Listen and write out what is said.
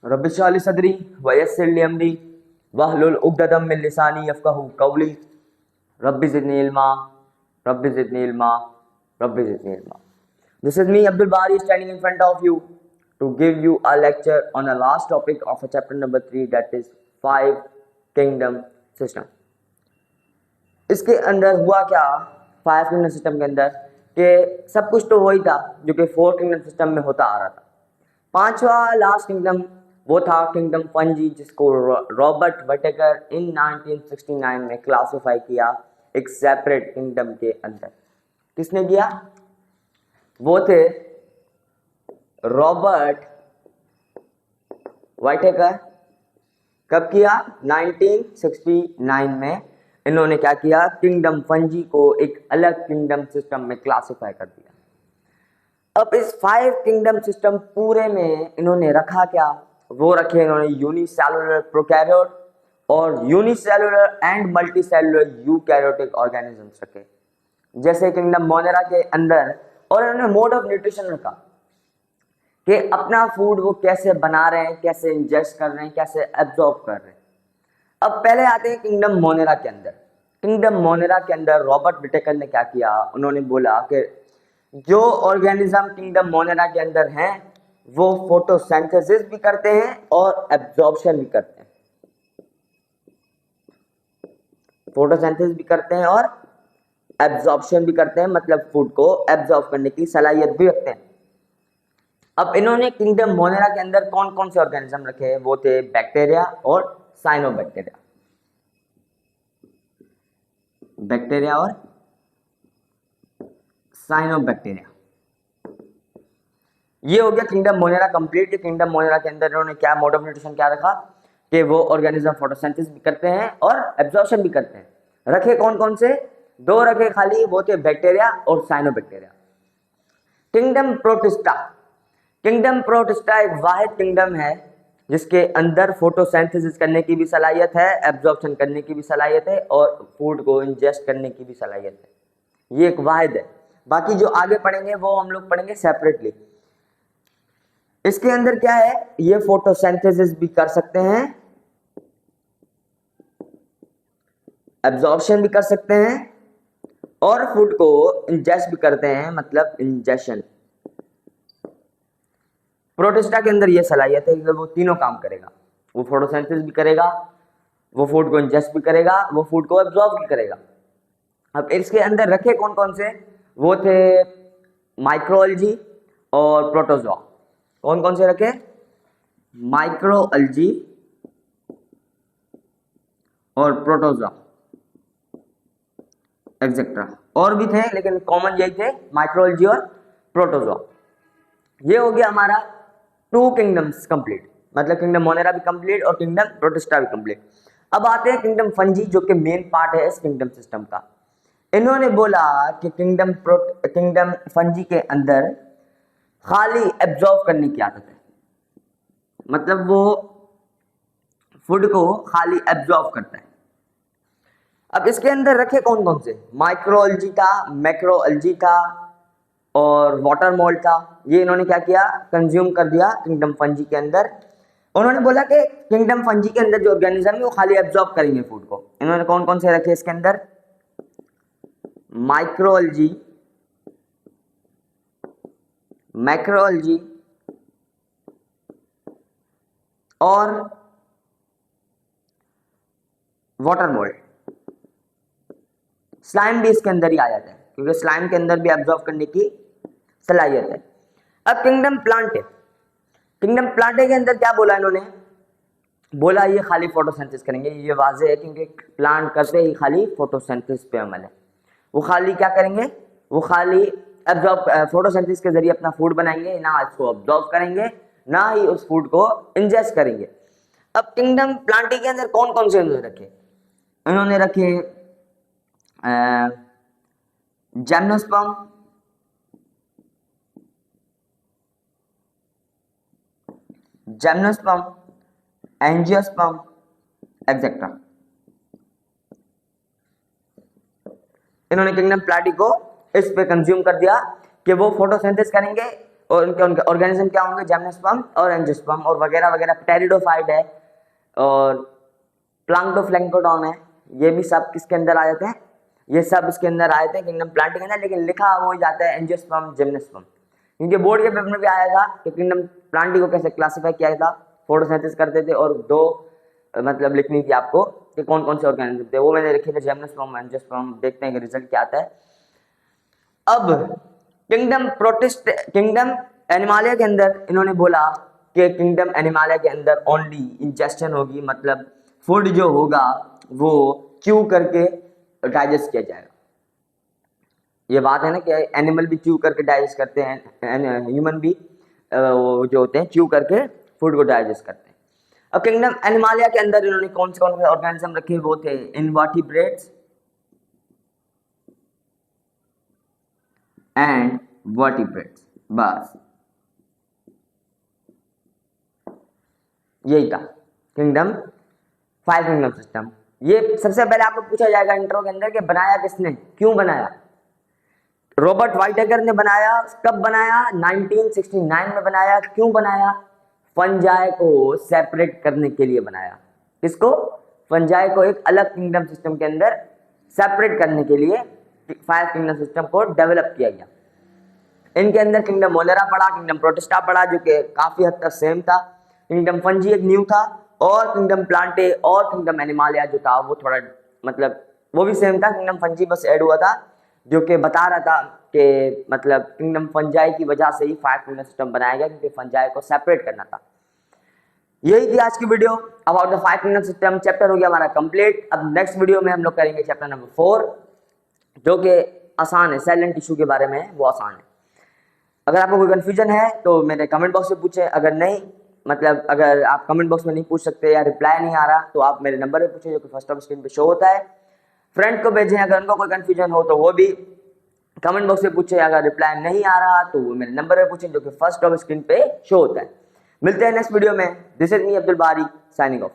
Rabbi इश्रह ली सदरी वयस्सिर ली अमरी वहलुल उक़दतम मिन लिसानी यफ़क़हू क़ौली rabbi ज़िदनी इल्मा rabbi ज़िदनी इल्मा rabbi ज़िदनी इल्मा। This is me Abdul Bari standing in front of you to give you a lecture on a last topic of a chapter number 3, that is 5 kingdom system। इसके अंदर हुआ क्या 5 kingdom system के अंदर कि सब कुछ तो वही था जो कि 4 किंगडम सिस्टम में होता आ रहा था। पांचवा लास्ट किंगडम वो था किंगडम फंजी, जिसको रॉबर्ट व्हिटेकर इन 1969 में क्लासिफाई किया एक सेपरेट किंगडम के अंदर। किसने किया? वो थे रॉबर्ट व्हिटेकर। कब किया? 1969 में इन्होंने क्या किया, किंगडम फंजी को एक अलग किंगडम सिस्टम में क्लासिफाई कर दिया। अब इस 5 किंगडम सिस्टम पूरे में इन्होंने रखा क्या? वो रखे इन्होंने यूनिसेलुलर प्रोकैरियोट और unicellular and multicellular eukaryotic organisms रखे, जैसे किंगडम मोनेरा के अंदर। और इन्होंने मोड ऑफ न्यूट्रिशन रखा कि अपना फूड वो कैसे बना रहे हैं, कैसे इंजेस्ट कर रहे हैं, कैसे एब्जॉर्ब कर रहे हैं। अब पहले आते हैं किंगडम मोनेरा के अंदर। किंगडम मोनेरा के अंदर रॉबर्ट व्हिटेकर ने क्या किया, उन्होंने बोला कि जो ऑर्गेनिज्म किंगडम मोनेरा के अंदर हैं वो फोटोसिंथेसिस भी करते हैं और एब्जॉर्प्शन भी करते हैं। फोटोसिंथेसिस भी करते हैं और एब्जॉर्प्शन भी करते हैं, मतलब फूड को एब्जॉर्ब करने की सलाहियत भी रखते हैं। अब इन्होंने किंगडम मोनेरा के अंदर कौन कौन से ऑर्गेनिज्म रखे? वो थे बैक्टीरिया और साइनोबैक्टीरिया। बैक्टीरिया और साइनोबैक्टीरिया, ये हो गया kingdom Monera complete. Kingdom Monera के अंदर इन्होंने क्या मोड ऑफ न्यूट्रिशन क्या रखा कि वो ऑर्गेनिज्म फोटोसिंथेसिस भी करते हैं और एब्जॉर्प्शन भी करते हैं। रखे कौन कौन से? 2 रखे खाली, वो थे बैक्टीरिया और cyanobacteria. Kingdom protista. Kingdom protista एक वाहिद किंगडम है जिसके अंदर फोटोसिंथेसिस करने की भी सलाहियत है, एब्जॉर्प्शन करने की भी सलाहियत है और फूड को इंजेस्ट करने की भी सलाहियत है। ये एक वाहिद है। बाकी जो आगे पढ़ेंगे वो हम लोग पढ़ेंगे सेपरेटली। इसके अंदर क्या है, ये फोटोसिंथेसिस भी कर सकते हैं, एब्जॉर्प्शन भी कर सकते हैं और फूड को इंजेस्ट भी करते हैं, मतलब इंजेशन। प्रोटिस्टा के अंदर ये सलाहियत है कि वो तीनों काम करेगा। वो फोटोसिंथेसिस भी करेगा, वो फूड को इंजेस्ट भी करेगा, वो फूड को एब्जॉर्ब भी करेगा। अब इसके अंदर रखे कौन कौन से? वो थे माइक्रोअल्जी और प्रोटोजोआ। कौन कौन से रखे? माइक्रोअल्जी और प्रोटोजोआ एक्सेट्रा। और भी थे लेकिन कॉमन यही थे, माइक्रोअल्जी और प्रोटोजोआ। ये हो गया हमारा 2 किंगडम्स कंप्लीट, मतलब किंगडम मोनेरा भी कंप्लीट और किंगडम प्रोटिस्टा भी कंप्लीट। अब आते हैं किंगडम फंजी, जो कि मेन पार्ट है इस किंगडम सिस्टम का। इन्होंने बोला कि किंगडम फंजी के अंदर खाली एब्जॉर्ब करने की आदत है, मतलब वो फूड को खाली एब्जॉर्ब करता है। अब इसके अंदर रखे कौन कौन से? माइक्रोअल्जी का, मैक्रोअल्जी का और वाटर मोल्ड का। ये इन्होंने क्या किया, कंज्यूम कर दिया किंगडम फंजी के अंदर। उन्होंने बोला कि किंगडम फंजी के अंदर जो ऑर्गेनिज्म है वो खाली एब्जॉर्ब करेंगे फूड को। इन्होंने कौन कौन से रखे इसके अंदर? माइक्रोअल्जी, मैक्रोअल्जी और वाटर मोल्ड। स्लाइम भी इसके अंदर ही आ जाता है क्योंकि स्लाइम के अंदर भी एब्जॉर्ब करने की सलाहियत है। अब किंगडम प्लांटे। किंगडम प्लांटे के अंदर क्या बोला इन्होंने? बोला ये खाली फोटोसिंथेसिस करेंगे। ये वाजे है क्योंकि प्लांट करते ही खाली फोटोसिंथेसिस पे अमल है। वो खाली क्या करेंगे? वो खाली एब्जॉर्ब, फोटोसिंथेसिस के जरिए अपना फूड बनाएंगे, ना इसको एब्जॉर्ब करेंगे ना ही उस फूड को इंजेस्ट करेंगे। अब किंगडम प्लांटे के अंदर कौन कौन से इन्होंने रखे? इन्होंने रखे जिम्नोस्पर्म, जिम्नोस्पर्म, एंजियोस्पर्म एक्सेट्रा। इन्होंने किंगडम प्लाटी को इस पे कंज्यूम कर दिया कि वो फोटोसिंथेसिस करेंगे और उनके ऑर्गेनिज्म क्या होंगे, जिम्नोस्पर्म और एंजियोस्पर्म और वगैरह वगैरह। प्टेरिडोफाइट है और प्लांक्टोफ्लैंक्टोन है, ये भी सब किसके अंदर आ जाते हैं, ये सब इसके अंदर आए थे किंगडम प्लांट के अंदर, लेकिन लिखा वो ही जाता है एंजियोस्पर्म जिम्नोस्पर्म। क्योंकि बोर्ड के पेपर में भी आया था कि किंगडम प्लांटी को कैसे क्लासिफाई किया था, फोटोसिंथेसिस करते थे और दो मतलब लिखनी थी आपको कि कौन कौन से ऑर्गेनिज्म थे, वो मैंने लिखे थे जिम्नोस्पर्म एंजियोस्पर्म। देखते हैं कि रिजल्ट क्या आता है। अब किंगडम एनिमालिया के अंदर इन्होंने बोला कि किंगडम एनिमालिया के अंदर ओनली इंजेस्शन होगी, मतलब फूड जो होगा वो च्यू करके डाइजेस्ट किया जाएगा। ये बात है ना कि एनिमल भी च्यू करके डाइजेस्ट करते हैं, ह्यूमन भी वो जो होते हैं च्यू करके फूड को डाइजेस्ट करते हैं। अब किंगडम एनिमालिया के अंदर इन्होंने कौन से ऑर्गेनिज्म रखे, वो थे इनवर्टिब्रेट्स एंड वर्टिब्रेट्स, बस यही था किंगडम, 5 किंगडम सिस्टम। ये सबसे पहले आपको पूछा जाएगा इंट्रो के अंदर कि बनाया किसने, क्यों बनाया। रॉबर्ट वाइटेकर ने बनाया। कब बनाया, 1969 में बनाया। क्यों बनाया, फंजाई को सेपरेट करने के लिए बनाया। किसको, फंजाई को एक अलग किंगडम सिस्टम के अंदर सेपरेट करने के लिए 5 किंगडम सिस्टम को डेवलप किया गया। इनके अंदर किंगडम मोलेरा पड़ा, किंगडम प्रोटिस्टा पड़ा जो कि काफी हद तक सेम था, किंगडम फंजी एक न्यू था, और किंगडम प्लांटे और किंगडम एनिमालिया जो था वो थोड़ा मतलब वो भी सेम था। किंगडम फंजी बस ऐड हुआ था जो कि बता रहा था कि मतलब किंगडम फंजाई की वजह से ही 5 किंगडम सिस्टम बनाया गया, क्योंकि फंजाई को सेपरेट करना था। यही थी आज की video about the 5 kingdom system. Chapter हो गया हमारा कंप्लीट। अब नेक्स्ट वीडियो में हम लोग करेंगे चैप्टर नंबर 4 जो कि आसान है, सेल एंड टिश्यू के बारे में है, वो आसान है। अगर आपको कोई कंफ्यूजन है तो मेरे कमेंट बॉक्स में पूछें, अगर नहीं मतलब अगर आप कमेंट बॉक्स में नहीं पूछ सकते या रिप्लाई नहीं आ रहा तो आप मेरे नंबर पे पूछें जो कि फर्स्ट ऑफ स्क्रीन पे शो होता है। फ्रेंड को भेजें अगर उनको कोई कंफ्यूजन हो तो वो भी कमेंट बॉक्स में पूछें। अगर रिप्लाई नहीं आ रहा तो वो मेरे नंबर पे पूछें जो कि फर्स्ट ऑफ स्क्रीन पे शो होता है। मिलते हैं नेक्स्ट वीडियो में। दिस इज मी अब्दुल बारी साइनिंग ऑफ।